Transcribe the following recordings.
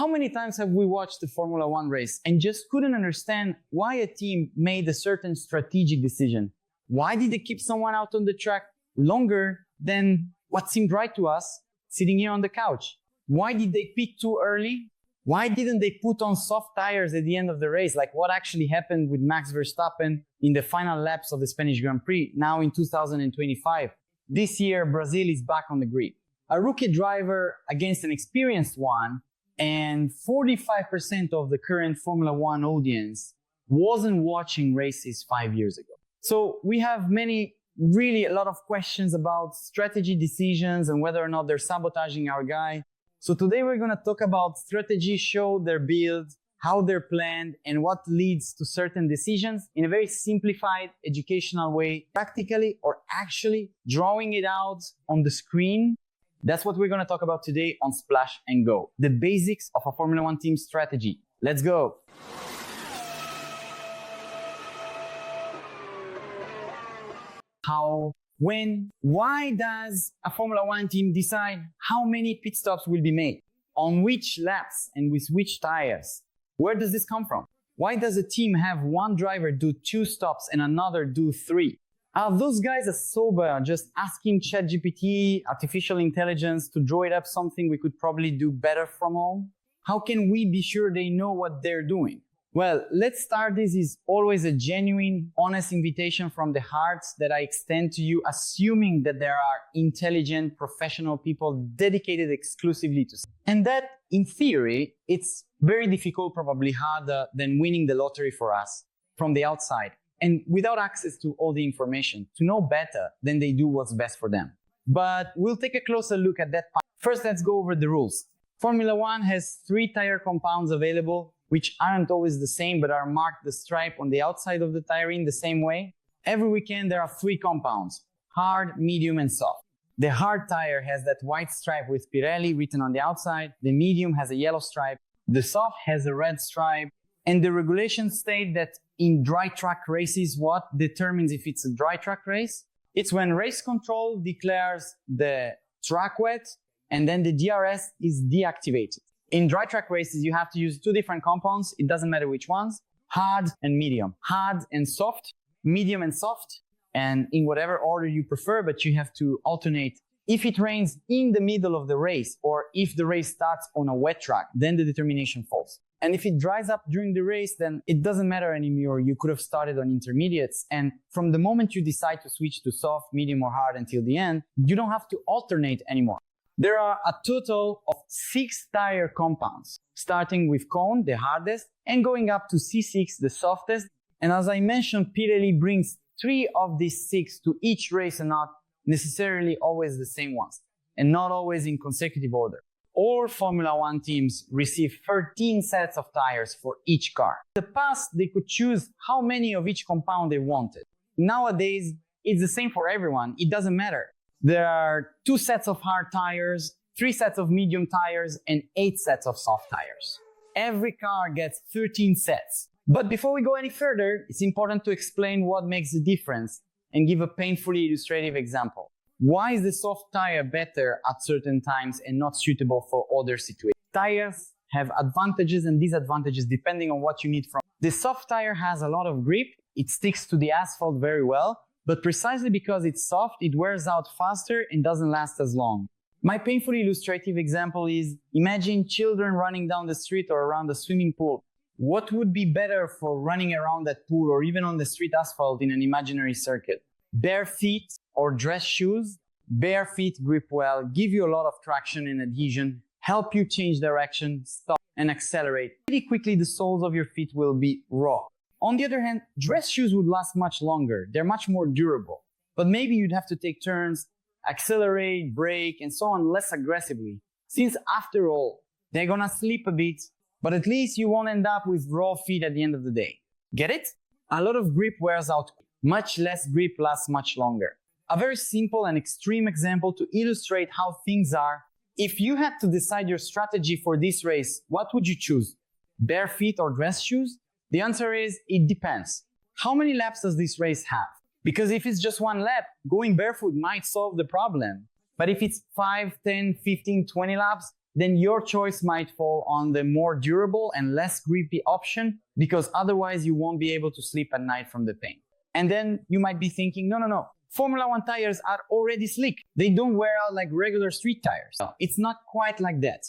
How many times have we watched the Formula One race and just couldn't understand why a team made a certain strategic decision? Why did they keep someone out on the track longer than what seemed right to us sitting here on the couch? Why did they pit too early? Why didn't they put on soft tires at the end of the race, like what actually happened with Max Verstappen in the final laps of the Spanish Grand Prix, now in 2025? This year, Brazil is back on the grid. A rookie driver against an experienced one, and 45% of the current Formula One audience wasn't watching races 5 years ago. So we have really a lot of questions about strategy decisions and whether or not they're sabotaging our guy. So today we're going to talk about strategy, show their build, how they're planned, and what leads to certain decisions in a very simplified, educational way, practically or actually drawing it out on the screen. That's what we're going to talk about today on Splash and Go, the basics of a Formula One team strategy. Let's go. How, when, why does a Formula One team decide how many pit stops will be made? On which laps and with which tires? Where does this come from? Why does a team have one driver do 2 stops and another do 3? Are those guys as sober just asking ChatGPT, artificial intelligence, to draw it up something we could probably do better from home? How can we be sure they know what they're doing? Well, let's start. This is always a genuine, honest invitation from the heart that I extend to you, assuming that there are intelligent, professional people dedicated exclusively to. And that, in theory, it's very difficult, probably harder than winning the lottery for us from the outside, and without access to all the information, to know better than they do what's best for them. But we'll take a closer look at that part. First, let's go over the rules. Formula One has 3 tire compounds available, which aren't always the same, but are marked the stripe on the outside of the tire in the same way. Every weekend, there are 3 compounds: hard, medium, and soft. The hard tire has that white stripe with Pirelli written on the outside. The medium has a yellow stripe. The soft has a red stripe. And the regulations state that in dry track races, what determines if it's a dry track race? It's when race control declares the track wet, and then the DRS is deactivated. In dry track races, you have to use 2 different compounds. It doesn't matter which ones: hard and medium, hard and soft, medium and soft, and in whatever order you prefer, but you have to alternate. If it rains in the middle of the race, or if the race starts on a wet track, then the determination falls. And if it dries up during the race, then it doesn't matter anymore. You could have started on intermediates. And from the moment you decide to switch to soft, medium, or hard until the end, you don't have to alternate anymore. There are a total of 6 tire compounds, starting with cone, the hardest, and going up to C6, the softest. And as I mentioned, Pirelli brings 3 of these 6 to each race, and not necessarily always the same ones, and not always in consecutive order. All Formula One teams receive 13 sets of tires for each car. In the past, they could choose how many of each compound they wanted. Nowadays, it's the same for everyone. It doesn't matter. There are 2 sets of hard tires, 3 sets of medium tires, and 8 sets of soft tires. Every car gets 13 sets. But before we go any further, it's important to explain what makes the difference and give a painfully illustrative example. Why is the soft tire better at certain times and not suitable for other situations? Tires have advantages and disadvantages depending on what you need from. The soft tire has a lot of grip. It sticks to the asphalt very well, but precisely because it's soft, it wears out faster and doesn't last as long. My painfully illustrative example is, imagine children running down the street or around a swimming pool. What would be better for running around that pool or even on the street asphalt in an imaginary circuit? Bare feet or dress shoes? Bare feet grip well, give you a lot of traction and adhesion, help you change direction, stop, and accelerate. Pretty quickly, the soles of your feet will be raw. On the other hand, dress shoes would last much longer. They're much more durable. But maybe you'd have to take turns, accelerate, brake, and so on less aggressively, since after all, they're gonna slip a bit, but at least you won't end up with raw feet at the end of the day. Get it? A lot of grip wears out. Much less grip lasts much longer. A very simple and extreme example to illustrate how things are. If you had to decide your strategy for this race, what would you choose? Bare feet or dress shoes? The answer is, it depends. How many laps does this race have? Because if it's just 1 lap, going barefoot might solve the problem. But if it's 5, 10, 15, 20 laps, then your choice might fall on the more durable and less grippy option, because otherwise you won't be able to sleep at night from the pain. And then you might be thinking, no. Formula One tires are already slick. They don't wear out like regular street tires. No, it's not quite like that.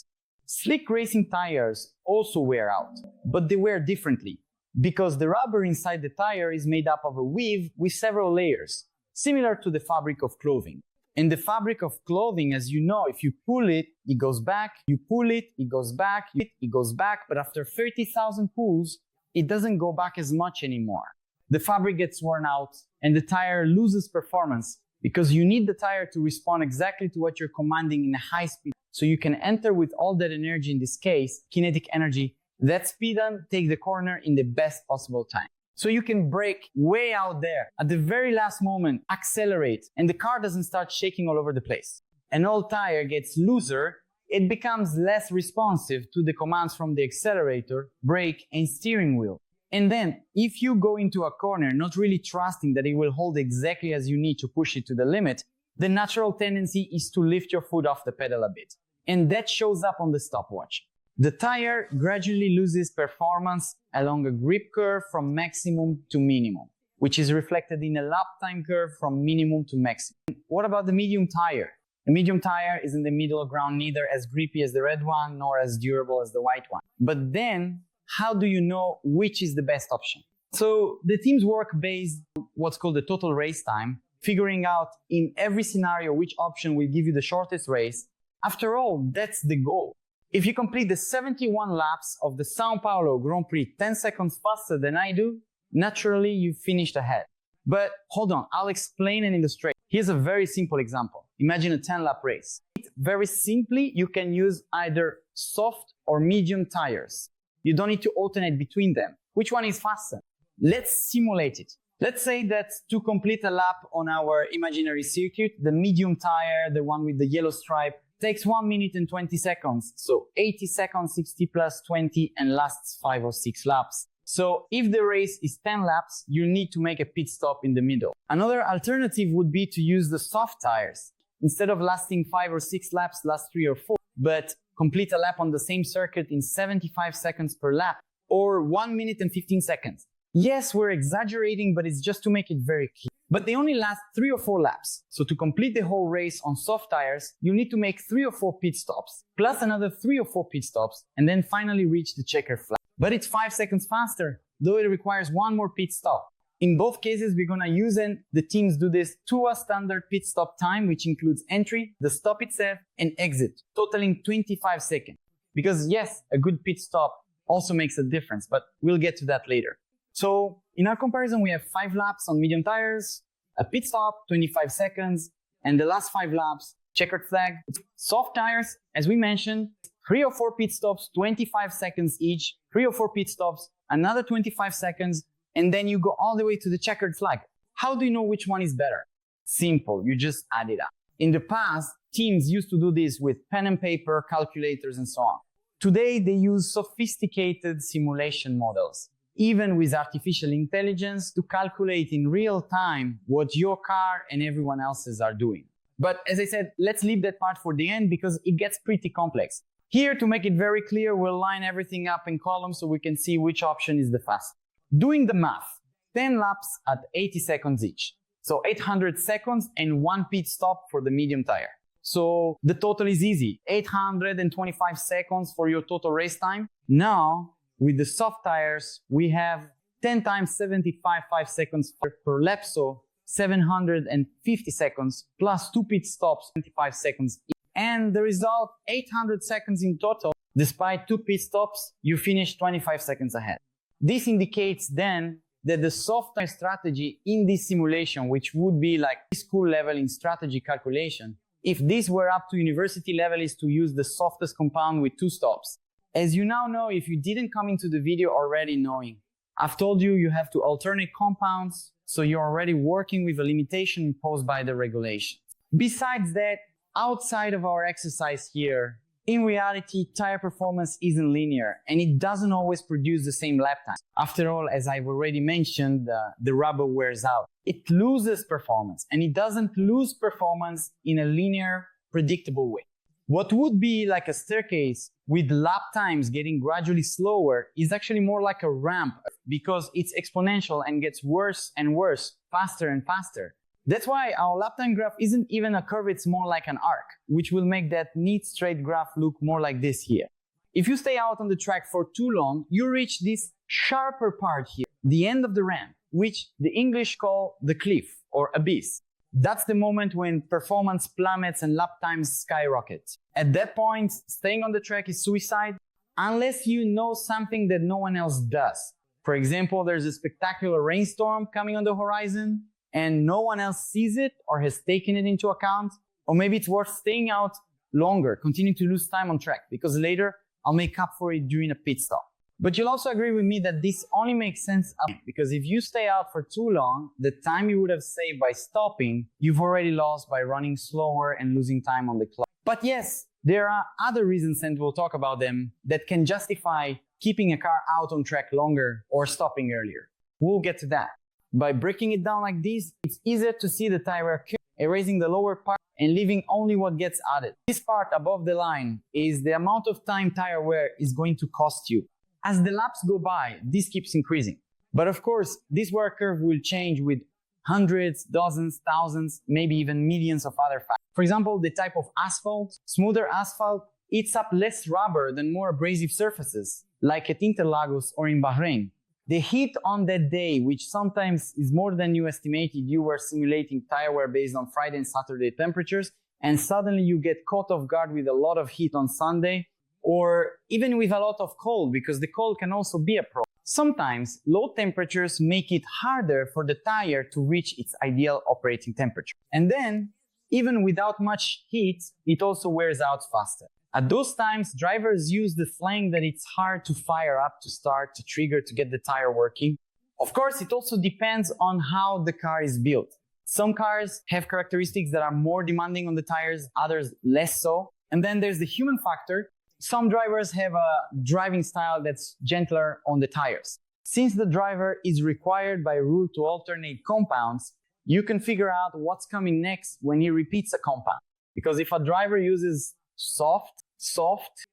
Slick racing tires also wear out, but they wear differently, because the rubber inside the tire is made up of a weave with several layers, similar to the fabric of clothing. And the fabric of clothing, as you know, if you pull it, it goes back, you pull it, it goes back, it goes back, but after 30,000 pulls, it doesn't go back as much anymore. The fabric gets worn out and the tire loses performance, because you need the tire to respond exactly to what you're commanding in a high speed, so you can enter with all that energy, in this case, kinetic energy, that speed and take the corner in the best possible time. So you can brake way out there, at the very last moment, accelerate, and the car doesn't start shaking all over the place. An old tire gets looser, it becomes less responsive to the commands from the accelerator, brake, and steering wheel. And then, if you go into a corner not really trusting that it will hold exactly as you need to push it to the limit, the natural tendency is to lift your foot off the pedal a bit. And that shows up on the stopwatch. The tire gradually loses performance along a grip curve from maximum to minimum, which is reflected in a lap time curve from minimum to maximum. What about the medium tire? The medium tire is in the middle ground, neither as grippy as the red one, nor as durable as the white one. But then, how do you know which is the best option? So the teams work based on what's called the total race time, figuring out in every scenario which option will give you the shortest race. After all, that's the goal. If you complete the 71 laps of the São Paulo Grand Prix 10 seconds faster than I do, naturally you finished ahead. But hold on, I'll explain and illustrate. Here's a very simple example. Imagine a 10-lap race. Very simply, you can use either soft or medium tires. You don't need to alternate between them. Which one is faster? Let's simulate it. Let's say that to complete a lap on our imaginary circuit, the medium tire, the one with the yellow stripe, takes 1 minute and 20 seconds. So 80 seconds, 60 plus 20, and lasts 5 or 6 laps. So if the race is 10 laps, you need to make a pit stop in the middle. Another alternative would be to use the soft tires. Instead of lasting 5 or 6 laps, last 3 or 4, but complete a lap on the same circuit in 75 seconds per lap, or 1 minute and 15 seconds. Yes, we're exaggerating, but it's just to make it very clear. But they only last 3 or 4 laps. So to complete the whole race on soft tires, you need to make 3 or 4 pit stops, plus another 3 or 4 pit stops, and then finally reach the checkered flag. But it's 5 seconds faster, though it requires 1 more pit stop. In both cases, we're gonna use, and the teams do this, to a standard pit stop time, which includes entry, the stop itself, and exit, totaling 25 seconds. Because yes, a good pit stop also makes a difference, but we'll get to that later. So in our comparison, we have 5 laps on medium tires, a pit stop, 25 seconds, and the last 5 laps, checkered flag. Soft tires, as we mentioned, 3 or 4 pit stops, 25 seconds each, 3 or 4 pit stops, another 25 seconds, and then you go all the way to the checkered flag. How do you know which one is better? Simple, you just add it up. In the past, teams used to do this with pen and paper, calculators, and so on. Today, they use sophisticated simulation models, even with artificial intelligence, to calculate in real time what your car and everyone else's are doing. But as I said, let's leave that part for the end because it gets pretty complex. Here, to make it very clear, we'll line everything up in columns so we can see which option is the fastest. Doing the math, 10 laps at 80 seconds each. So 800 seconds and 1 pit stop for the medium tire. So the total is easy, 825 seconds for your total race time. Now, with the soft tires, we have 10 times 75 seconds per lap, so 750 seconds plus 2 pit stops, 25 seconds. And the result, 800 seconds in total. Despite 2 pit stops, you finish 25 seconds ahead. This indicates then that the soft tire strategy in this simulation, which would be like school level in strategy calculation, if this were up to university level, is to use the softest compound with 2 stops. As you now know, if you didn't come into the video already knowing, I've told you you have to alternate compounds, so you're already working with a limitation imposed by the regulations. Besides that, outside of our exercise here, in reality, tire performance isn't linear and it doesn't always produce the same lap time. After all, as I've already mentioned, the rubber wears out. It loses performance, and it doesn't lose performance in a linear, predictable way. What would be like a staircase with lap times getting gradually slower is actually more like a ramp because it's exponential and gets worse and worse, faster and faster. That's why our lap time graph isn't even a curve, it's more like an arc, which will make that neat straight graph look more like this here. If you stay out on the track for too long, you reach this sharper part here, the end of the ramp, which the English call the cliff or abyss. That's the moment when performance plummets and lap times skyrocket. At that point, staying on the track is suicide unless you know something that no one else does. For example, there's a spectacular rainstorm coming on the horizon and no one else sees it or has taken it into account. Or maybe it's worth staying out longer, continue to lose time on track because later I'll make up for it during a pit stop. But you'll also agree with me that this only makes sense because if you stay out for too long, the time you would have saved by stopping, you've already lost by running slower and losing time on the clock. But yes, there are other reasons, and we'll talk about them, that can justify keeping a car out on track longer or stopping earlier. We'll get to that. By breaking it down like this, it's easier to see the tire wear curve, erasing the lower part and leaving only what gets added. This part above the line is the amount of time tire wear is going to cost you. As the laps go by, this keeps increasing. But of course, this wear curve will change with hundreds, dozens, thousands, maybe even millions of other factors. For example, the type of asphalt. Smoother asphalt eats up less rubber than more abrasive surfaces, like at Interlagos or in Bahrain. The heat on that day, which sometimes is more than you estimated, you were simulating tire wear based on Friday and Saturday temperatures, and suddenly you get caught off guard with a lot of heat on Sunday, or even with a lot of cold, because the cold can also be a problem. Sometimes low temperatures make it harder for the tire to reach its ideal operating temperature. And then, even without much heat, it also wears out faster. At those times, drivers use the flank that it's hard to fire up, to start, to trigger, to get the tire working. Of course, it also depends on how the car is built. Some cars have characteristics that are more demanding on the tires, others less so. And then there's the human factor. Some drivers have a driving style that's gentler on the tires. Since the driver is required by rule to alternate compounds, you can figure out what's coming next when he repeats a compound. Because if a driver uses soft,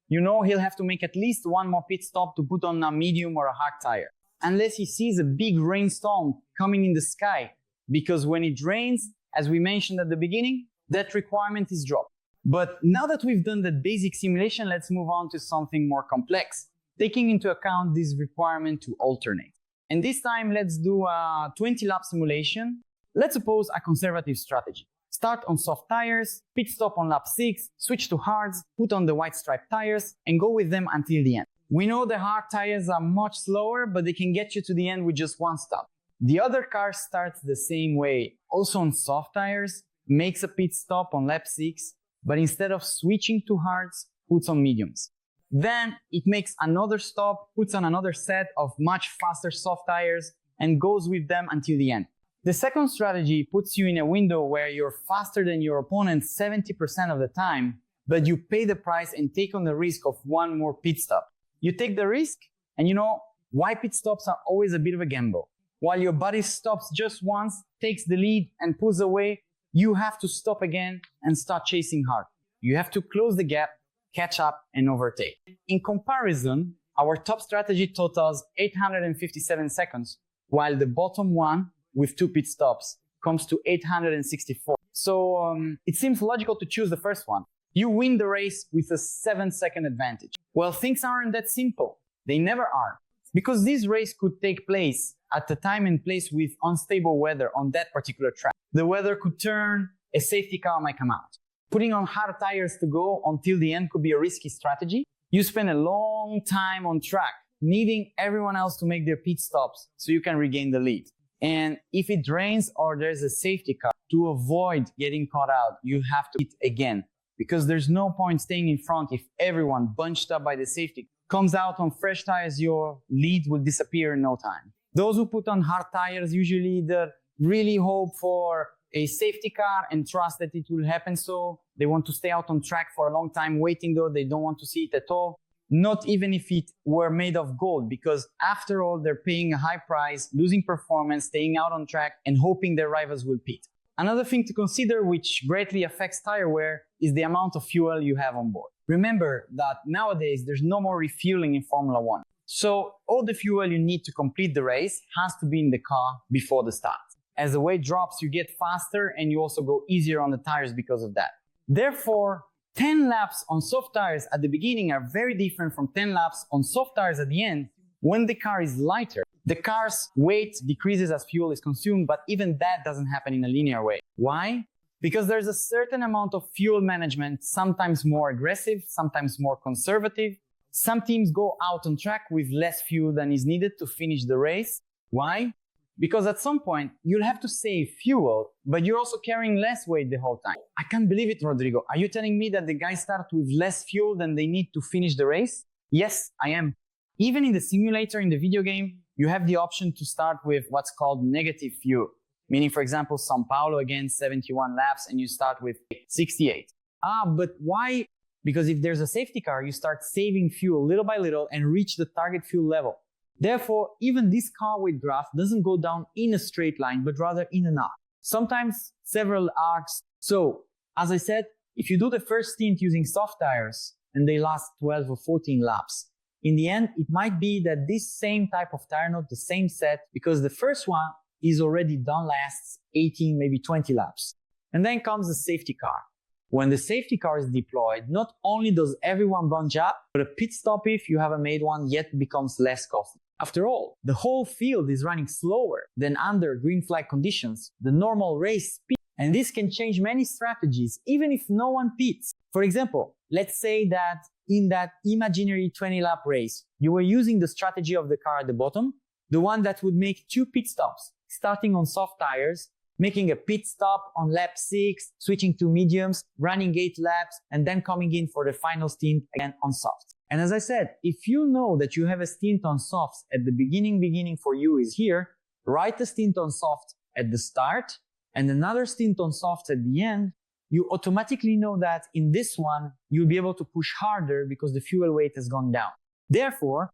you know he'll have to make at least one more pit stop to put on a medium or a hard tire. Unless he sees a big rainstorm coming in the sky, because when it rains, as we mentioned at the beginning, that requirement is dropped. But now that we've done that basic simulation, let's move on to something more complex, taking into account this requirement to alternate. And this time, let's do a 20-lap simulation. Let's suppose a conservative strategy. Start on soft tires, pit stop on lap 6, switch to hards, put on the white striped tires, and go with them until the end. We know the hard tires are much slower, but they can get you to the end with just one stop. The other car starts the same way, also on soft tires, makes a pit stop on lap 6, but instead of switching to hards, puts on mediums. Then it makes another stop, puts on another set of much faster soft tires, and goes with them until the end. The second strategy puts you in a window where you're faster than your opponent 70% of the time, but you pay the price and take on the risk of one more pit stop. You take the risk, and you know why pit stops are always a bit of a gamble. While your buddy stops just once, takes the lead, and pulls away, you have to stop again and start chasing hard. You have to close the gap, catch up, and overtake. In comparison, our top strategy totals 857 seconds, while the bottom one, with 2 pit stops, comes to 864. So it seems logical to choose the first one. You win the race with a 7-second advantage. Well, things aren't that simple. They never are. Because this race could take place at a time and place with unstable weather on that particular track. The weather could turn, a safety car might come out. Putting on hard tires to go until the end could be a risky strategy. You spend a long time on track, needing everyone else to make their pit stops so you can regain the lead. And if it rains or there's a safety car, to avoid getting caught out, you have to hit again. Because there's no point staying in front if everyone bunched up by the safety comes out on fresh tires, your lead will disappear in no time. Those who put on hard tires usually either really hope for a safety car and trust that it will happen so. They want to stay out on track for a long time waiting though, they don't want to see it at all. Not even if it were made of gold, because after all, they're paying a high price, losing performance, staying out on track, and hoping their rivals will pit. Another thing to consider, which greatly affects tire wear, is the amount of fuel you have on board. Remember that nowadays there's no more refueling in Formula One. So all the fuel you need to complete the race has to be in the car before the start. As the weight drops, you get faster and you also go easier on the tires because of that. Therefore, 10 laps on soft tires at the beginning are very different from 10 laps on soft tires at the end when the car is lighter. The car's weight decreases as fuel is consumed, but even that doesn't happen in a linear way. Why? Because there's a certain amount of fuel management, sometimes more aggressive, sometimes more conservative. Some teams go out on track with less fuel than is needed to finish the race. Why? Because at some point, you'll have to save fuel, but you're also carrying less weight the whole time. I can't believe it, Rodrigo. Are you telling me that the guys start with less fuel than they need to finish the race? Yes, I am. Even in the simulator, in the video game, you have the option to start with what's called negative fuel. Meaning, for example, São Paulo again, 71 laps, and you start with 68. But why? Because if there's a safety car, you start saving fuel little by little and reach the target fuel level. Therefore, even this car weight graph doesn't go down in a straight line, but rather in an arc. Sometimes several arcs. So, as I said, if you do the first stint using soft tires and they last 12 or 14 laps, in the end, it might be that this same type of tire knot, the same set, because the first one is already done, lasts 18, maybe 20 laps. And then comes the safety car. When the safety car is deployed, not only does everyone bunch up, but a pit stop, if you haven't made one yet, becomes less costly. After all, the whole field is running slower than under green flag conditions, the normal race speed. And this can change many strategies, even if no one pits. For example, let's say that in that imaginary 20-lap race, you were using the strategy of the car at the bottom, the one that would make 2 pit stops, starting on soft tires, making a pit stop on lap 6, switching to mediums, running 8 laps, and then coming in for the final stint again on softs. And as I said, if you know that you have a stint on softs at the beginning for you is here, write a stint on soft at the start and another stint on softs at the end. You automatically know that in this one, you'll be able to push harder because the fuel weight has gone down. Therefore,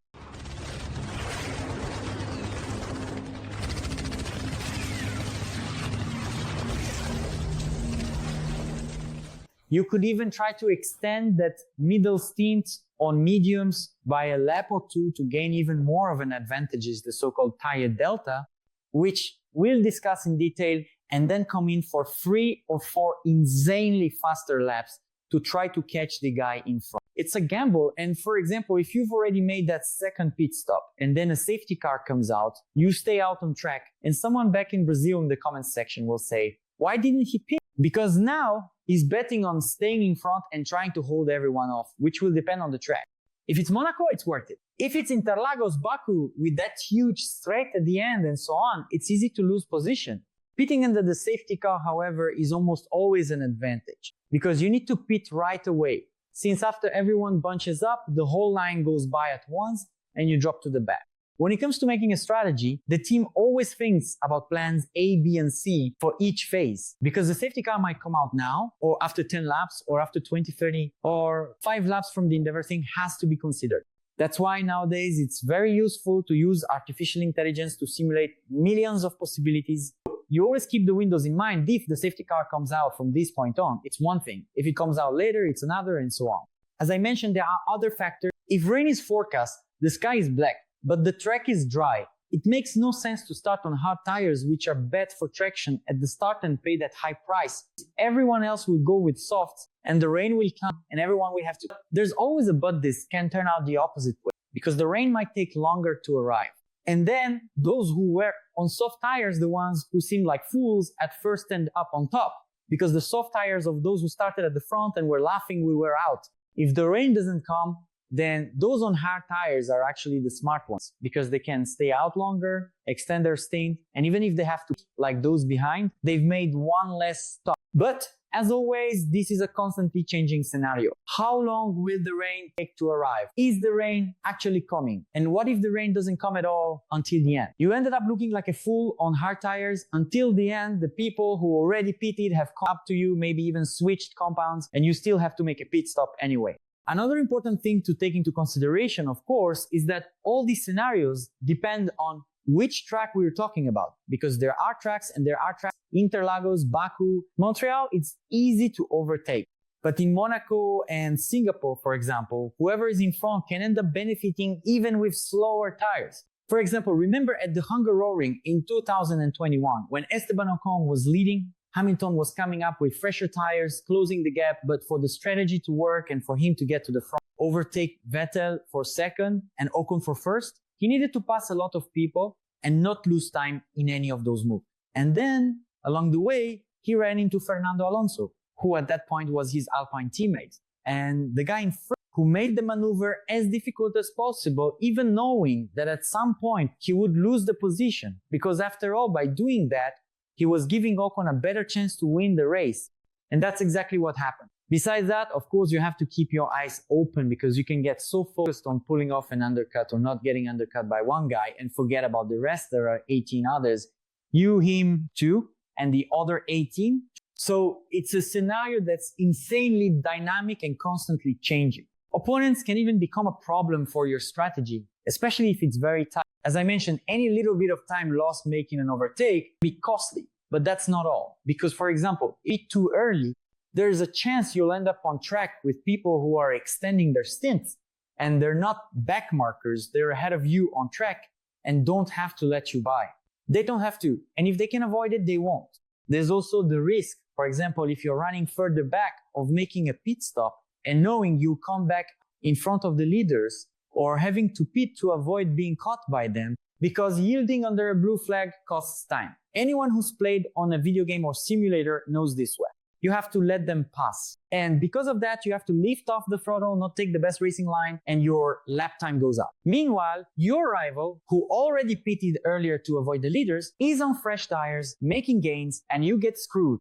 you could even try to extend that middle stint on mediums by a lap or 2 to gain even more of an advantage, is the so-called tire delta, which we'll discuss in detail, and then come in for 3 or 4 insanely faster laps to try to catch the guy in front. It's a gamble, and for example, if you've already made that second pit stop and then a safety car comes out, you stay out on track, and someone back in Brazil in the comments section will say, why didn't he pit? Because now he's betting on staying in front and trying to hold everyone off, which will depend on the track. If it's Monaco, it's worth it. If it's Interlagos, Baku, with that huge straight at the end and so on, it's easy to lose position. Pitting under the safety car, however, is almost always an advantage because you need to pit right away. Since after everyone bunches up, the whole line goes by at once and you drop to the back. When it comes to making a strategy, the team always thinks about plans A, B, and C for each phase because the safety car might come out now or after 10 laps or after 20, 30 or 5 laps from the end. Everything has to be considered. That's why nowadays it's very useful to use artificial intelligence to simulate millions of possibilities. You always keep the windows in mind. If the safety car comes out from this point on, it's one thing. If it comes out later, it's another, and so on. As I mentioned, there are other factors. If rain is forecast, the sky is black, but the track is dry. It makes no sense to start on hard tires, which are bad for traction at the start and pay that high price. Everyone else will go with softs and the rain will come and everyone will have to. There's always a but. This can turn out the opposite way because the rain might take longer to arrive. And then those who were on soft tires, the ones who seem like fools at first end up on top because the soft tires of those who started at the front and were laughing we were out. If the rain doesn't come, then those on hard tires are actually the smart ones because they can stay out longer, extend their stint, and even if they have to, like those behind, they've made one less stop. But as always, this is a constantly changing scenario. How long will the rain take to arrive? Is the rain actually coming? And what if the rain doesn't come at all until the end? You ended up looking like a fool on hard tires until the end. The people who already pitted have come up to you, maybe even switched compounds, and you still have to make a pit stop anyway. Another important thing to take into consideration, of course, is that all these scenarios depend on which track we're talking about, because there are tracks and there are tracks. Interlagos, Baku, Montreal, it's easy to overtake. But in Monaco and Singapore, for example, whoever is in front can end up benefiting even with slower tires. For example, remember at the Hungaroring in 2021, when Esteban Ocon was leading, Hamilton was coming up with fresher tires, closing the gap, but for the strategy to work and for him to get to the front, overtake Vettel for second and Ocon for first, he needed to pass a lot of people and not lose time in any of those moves. And then, along the way, he ran into Fernando Alonso, who at that point was his Alpine teammate. And the guy in front who made the maneuver as difficult as possible, even knowing that at some point he would lose the position. Because after all, by doing that, he was giving Ocon a better chance to win the race. And that's exactly what happened. Besides that, of course, you have to keep your eyes open because you can get so focused on pulling off an undercut or not getting undercut by one guy and forget about the rest. There are 18 others. You, him, too, and the other 18. So it's a scenario that's insanely dynamic and constantly changing. Opponents can even become a problem for your strategy, especially if it's very tight. As I mentioned, any little bit of time lost making an overtake can be costly, but that's not all. Because, for example, if too early, there's a chance you'll end up on track with people who are extending their stints and they're not back markers, they're ahead of you on track and don't have to let you by. They don't have to, and if they can avoid it, they won't. There's also the risk, for example, if you're running further back, of making a pit stop and knowing you come back in front of the leaders or having to pit to avoid being caught by them, because yielding under a blue flag costs time. Anyone who's played on a video game or simulator knows this well. You have to let them pass. And because of that, you have to lift off the throttle, not take the best racing line, and your lap time goes up. Meanwhile, your rival, who already pitted earlier to avoid the leaders, is on fresh tires, making gains, and you get screwed.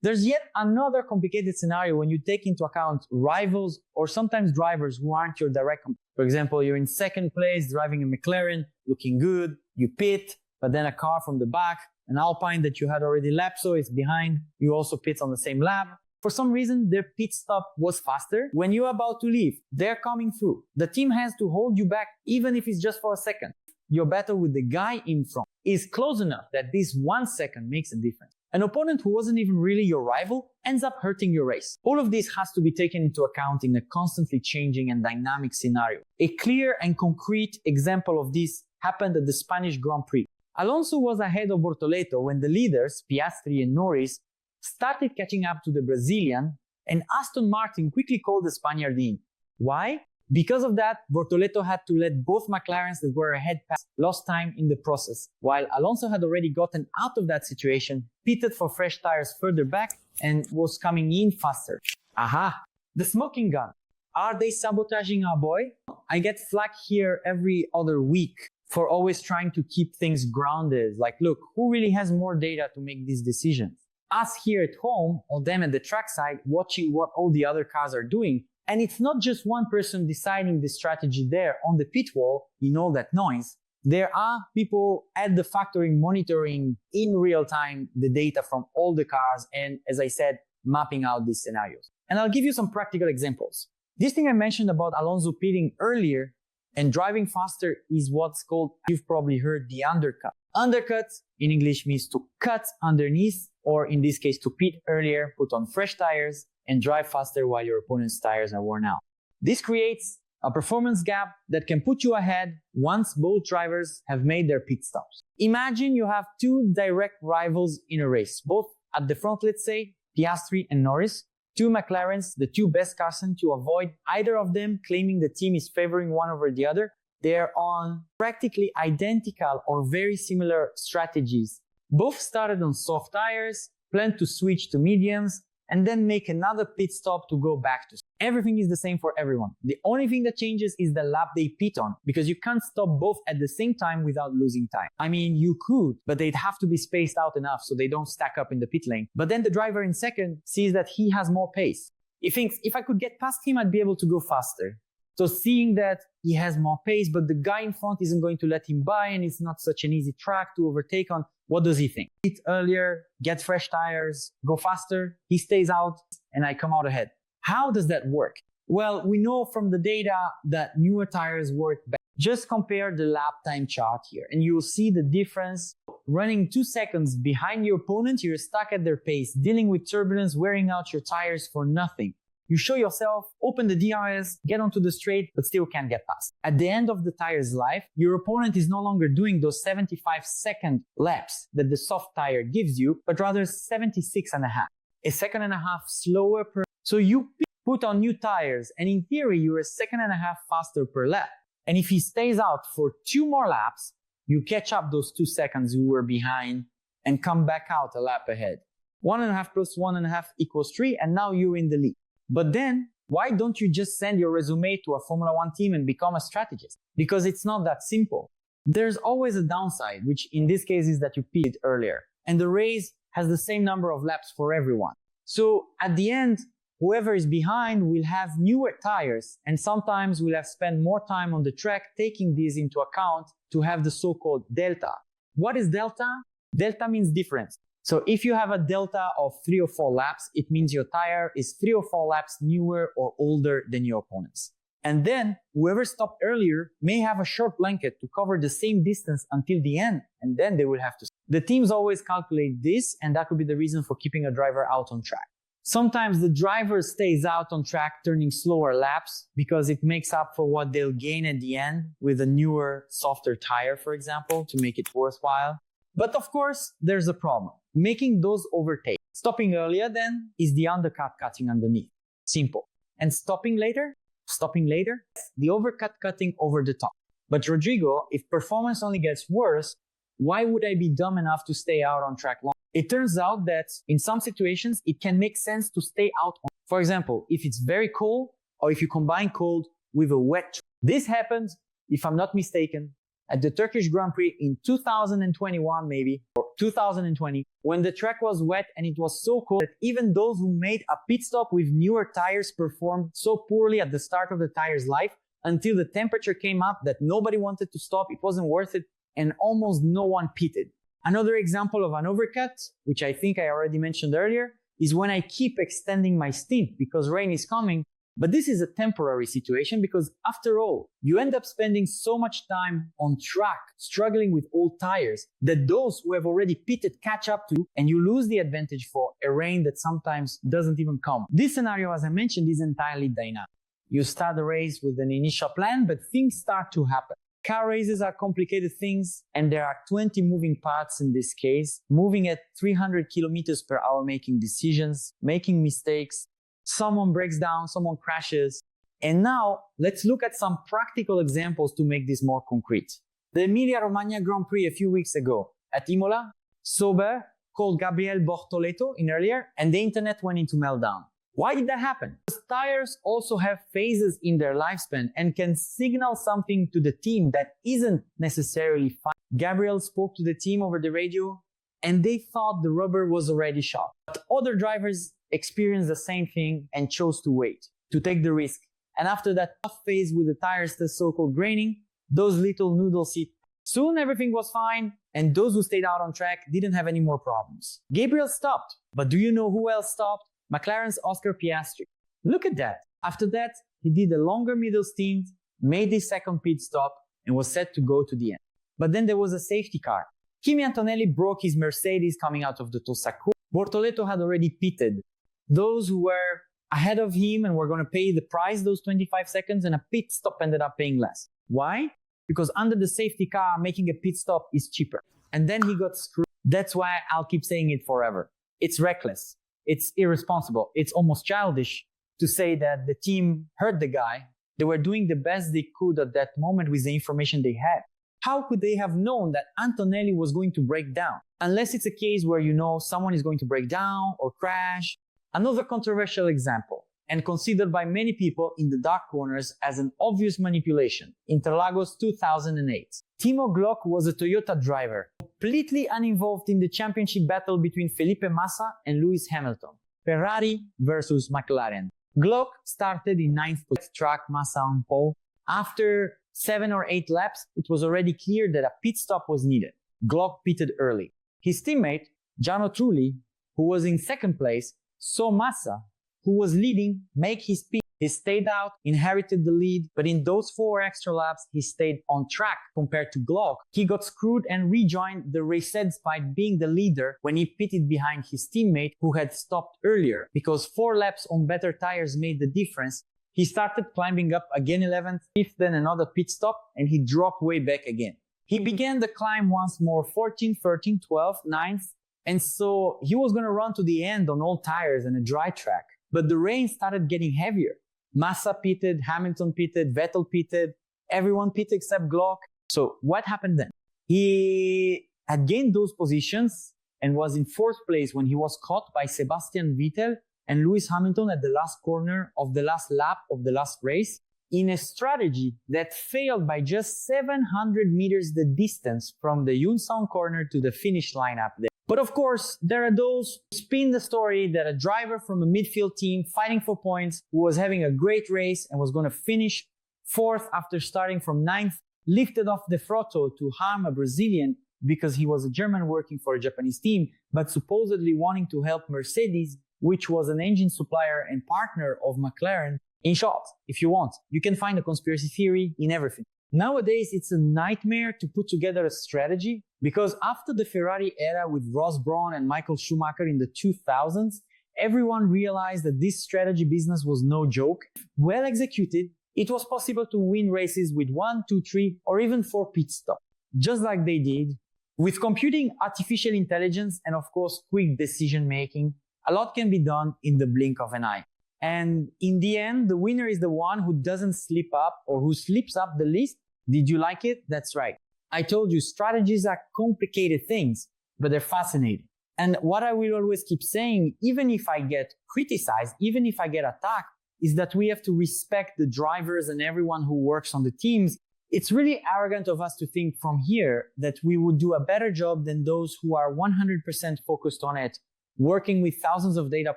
There's yet another complicated scenario when you take into account rivals or sometimes drivers who aren't your direct competitors. For example, you're in second place driving a McLaren, looking good, you pit, but then a car from the back, an Alpine that you had already lapped, so it's behind, you also pit on the same lap. For some reason, their pit stop was faster. When you're about to leave, they're coming through. The team has to hold you back, even if it's just for a second. Your battle with the guy in front is close enough that this 1 second makes a difference. An opponent who wasn't even really your rival ends up hurting your race. All of this has to be taken into account in a constantly changing and dynamic scenario. A clear and concrete example of this happened at the Spanish Grand Prix. Alonso was ahead of Bortoleto when the leaders, Piastri and Norris, started catching up to the Brazilian, and Aston Martin quickly called the Spaniard in. Why? Because of that, Bortoleto had to let both McLarens that were ahead pass, lost time in the process, while Alonso had already gotten out of that situation, pitted for fresh tires further back, and was coming in faster. Aha! The smoking gun. Are they sabotaging our boy? I get flack here every other week for always trying to keep things grounded. Like, look, who really has more data to make these decisions? Us here at home, or them at the trackside, watching what all the other cars are doing. And it's not just one person deciding the strategy there on the pit wall in all that noise. There are people at the factory monitoring in real time the data from all the cars and, as I said, mapping out these scenarios. And I'll give you some practical examples. This thing I mentioned about Alonso pitting earlier and driving faster is what's called, you've probably heard, the undercut. Undercut in English means to cut underneath, or in this case, to pit earlier, put on fresh tires, and drive faster while your opponent's tires are worn out. This creates a performance gap that can put you ahead once both drivers have made their pit stops. Imagine you have two direct rivals in a race, both at the front, let's say, Piastri and Norris, two McLarens, the two best cars, and to avoid either of them claiming the team is favoring one over the other, they're on practically identical or very similar strategies. Both started on soft tires, planned to switch to mediums, and then make another pit stop to go back to. Everything is the same for everyone. The only thing that changes is the lap they pit on, because you can't stop both at the same time without losing time. I mean, you could, but they'd have to be spaced out enough so they don't stack up in the pit lane. But then the driver in second sees that he has more pace. He thinks, if I could get past him, I'd be able to go faster. So seeing that he has more pace, but the guy in front isn't going to let him by, and it's not such an easy track to overtake on, what does he think? Pit earlier, get fresh tires, go faster, he stays out, and I come out ahead. How does that work? Well, we know from the data that newer tires work better. Just compare the lap time chart here and you'll see the difference. Running 2 seconds behind your opponent, you're stuck at their pace, dealing with turbulence, wearing out your tires for nothing. You show yourself, open the DRS, get onto the straight, but still can't get past. At the end of the tire's life, your opponent is no longer doing those 75-second laps that the soft tire gives you, but rather 76.5. A second and a half slower per. So you put on new tires, and in theory, you're a second and a half faster per lap. And if he stays out for 2 more laps, you catch up those 2 seconds you were behind and come back out a lap ahead. 1.5 plus 1.5 equals 3, and now you're in the lead. But then, why don't you just send your resume to a Formula 1 team and become a strategist? Because it's not that simple. There's always a downside, which in this case is that you pitted earlier. And the race has the same number of laps for everyone. So at the end, whoever is behind will have newer tires, and sometimes will have spent more time on the track taking these into account to have the so-called delta. What is delta? Delta means difference. So if you have a delta of 3 or 4 laps, it means your tire is 3 or 4 laps newer or older than your opponent's. And then whoever stopped earlier may have a short blanket to cover the same distance until the end, and then they will have to. The teams always calculate this, and that could be the reason for keeping a driver out on track. Sometimes the driver stays out on track turning slower laps because it makes up for what they'll gain at the end with a newer, softer tire, for example, to make it worthwhile. But of course, there's a problem. Making those overtakes. Stopping earlier then is the undercut cutting underneath. Simple. And stopping later? Stopping later? The overcut cutting over the top. But Rodrigo, if performance only gets worse, why would I be dumb enough to stay out on track long? It turns out that in some situations, it can make sense to stay out on. For example, if it's very cold or if you combine cold with a wet track. This happened, if I'm not mistaken, at the Turkish Grand Prix in 2021 maybe, or 2020, when the track was wet and it was so cold that even those who made a pit stop with newer tires performed so poorly at the start of the tire's life until the temperature came up that nobody wanted to stop, it wasn't worth it, and almost no one pitted. Another example of an overcut, which I think I already mentioned earlier, is when I keep extending my stint because rain is coming. But this is a temporary situation because after all, you end up spending so much time on track, struggling with old tires, that those who have already pitted catch up to you and you lose the advantage for a rain that sometimes doesn't even come. This scenario, as I mentioned, is entirely dynamic. You start the race with an initial plan, but things start to happen. Car races are complicated things, and there are 20 moving parts in this case, moving at 300 kilometers per hour, making decisions, making mistakes. Someone breaks down, someone crashes. And now, let's look at some practical examples to make this more concrete. The Emilia-Romagna Grand Prix a few weeks ago at Imola, Sauber called Gabriel Bortoleto in earlier, and the internet went into meltdown. Why did that happen? Because tires also have phases in their lifespan and can signal something to the team that isn't necessarily fine. Gabriel spoke to the team over the radio, and they thought the rubber was already shot. But other drivers experienced the same thing and chose to wait, to take the risk. And after that tough phase with the tires, the so-called graining, those little noodles hit. Soon everything was fine, and those who stayed out on track didn't have any more problems. Gabriel stopped, but do you know who else stopped? McLaren's Oscar Piastri. Look at that. After that, he did a longer middle stint, made his second pit stop, and was set to go to the end. But then there was a safety car. Kimi Antonelli broke his Mercedes coming out of the Tosacco. Bortoleto had already pitted. Those who were ahead of him and were going to pay the price, those 25 seconds, and a pit stop ended up paying less. Why? Because under the safety car, making a pit stop is cheaper. And then he got screwed. That's why I'll keep saying it forever. It's reckless. It's irresponsible. It's almost childish to say that the team hurt the guy. They were doing the best they could at that moment with the information they had. How could they have known that Antonelli was going to break down? Unless it's a case where you know someone is going to break down or crash. Another controversial example, and considered by many people in the dark corners as an obvious manipulation, Interlagos 2008. Timo Glock was a Toyota driver, completely uninvolved in the championship battle between Felipe Massa and Lewis Hamilton. Ferrari versus McLaren. Glock started in 9th position, track Massa on pole. After 7 or 8 laps, it was already clear that a pit stop was needed. Glock pitted early. His teammate, Gianno Trulli, who was in 2nd place, saw Massa, who was leading, make his pit He stayed out, inherited the lead, but in those 4 extra laps, he stayed on track compared to 𝑘𝙤𝙤. He got screwed and rejoined the race despite being the leader when he pitted behind his teammate who had stopped earlier. Because 4 laps on better tires made the difference, he started climbing up again 11th, 5th, then another pit stop, and he dropped way back again. He began the climb once more, 14th, 13th, 12th, 9th, and so he was going to run to the end on all tires and a dry track. But the rain started getting heavier. Massa pitted, Hamilton pitted, Vettel pitted, everyone pitted except 𝑘𝙤𝙤. So what happened then? He had gained those positions and was in 4th place when he was caught by Sebastian Vettel and Lewis Hamilton at the last corner of the last lap of the last race, in a strategy that failed by just 700 meters the distance from the Yunsan corner to the finish line up there. But of course, there are those who spin the story that a driver from a midfield team fighting for points, who was having a great race and was going to finish 4th after starting from 9th, lifted off the throttle to harm a Brazilian because he was a German working for a Japanese team, but supposedly wanting to help Mercedes, which was an engine supplier and partner of McLaren. In short, if you want, you can find a conspiracy theory in everything. Nowadays, it's a nightmare to put together a strategy because after the Ferrari era with Ross Brawn and Michael Schumacher in the 2000s, everyone realized that this strategy business was no joke. Well executed, it was possible to win races with 1, 2, 3, or even 4 pit stops, just like they did. With computing, artificial intelligence, and of course, quick decision making, a lot can be done in the blink of an eye. And in the end, the winner is the one who doesn't slip up or who slips up the least. Did you like it? That's right. I told you, strategies are complicated things, but they're fascinating. And what I will always keep saying, even if I get criticized, even if I get attacked, is that we have to respect the drivers and everyone who works on the teams. It's really arrogant of us to think from here that we would do a better job than those who are 100% focused on it, working with thousands of data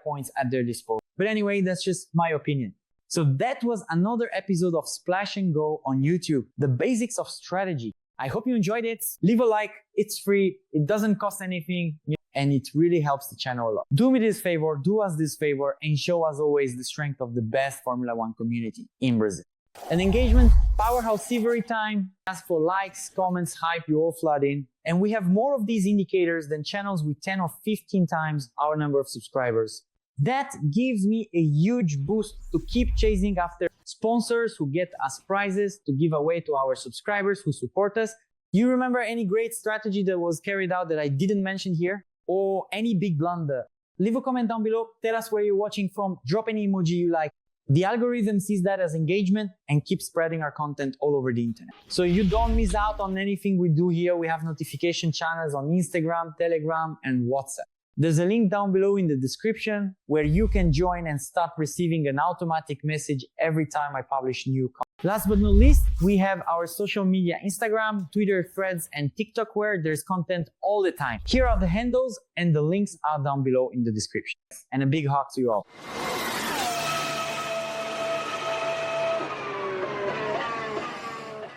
points at their disposal. But anyway, that's just my opinion. So that was another episode of Splash and Go on YouTube, the basics of strategy. I hope you enjoyed it. Leave a like, it's free, it doesn't cost anything, and it really helps the channel a lot. Do me this favor, do us this favor, and show as always the strength of the best Formula 1 community in Brazil. An engagement powerhouse every time. Ask for likes, comments, hype, you all flood in. And we have more of these indicators than channels with 10 or 15 times our number of subscribers. That gives me a huge boost to keep chasing after sponsors who get us prizes to give away to our subscribers who support us. You remember any great strategy that was carried out that I didn't mention here? Or any big blunder? Leave a comment down below, tell us where you're watching from, drop any emoji you like. The algorithm sees that as engagement and keeps spreading our content all over the internet. So you don't miss out on anything we do here. We have notification channels on Instagram, Telegram, and WhatsApp. There's a link down below in the description where you can join and start receiving an automatic message every time I publish new content. Last but not least, we have our social media, Instagram, Twitter, Threads, and TikTok, where there's content all the time. Here are the handles and the links are down below in the description. And a big hug to you all.